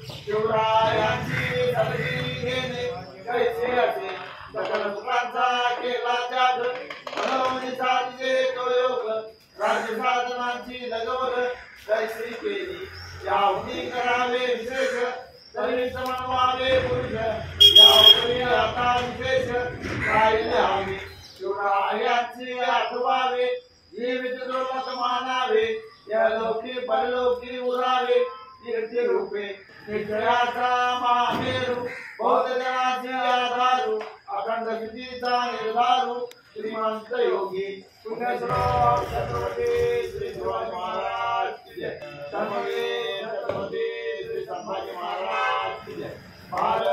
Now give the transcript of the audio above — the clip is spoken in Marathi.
शिवरायांची दर्शी घेणे कैसे असे सकल सुखांचा केला त्याग मनोमनी साधले तो योग राज्य साधनांची लगबग कैसी केली याहुनी करावे विशेष तरी समन्वावे पुरुष याहुनी आता विशेष काय लिहावे शिवरायांची आठवावे जीवित दुर्मत मानावे या लोकी परलोकी उरावे कीर्ती रूपे निश्चयाचा महामेरू बौद्ध जनाची आधारू अखंड स्थितीचा निर्धारू श्रीमंत योगी पुण्यश्लोक छत्रपती श्री शिवाजी महाराज की जय। धर्मवीर छत्रपती श्री संभाजी महाराज की जय। भारत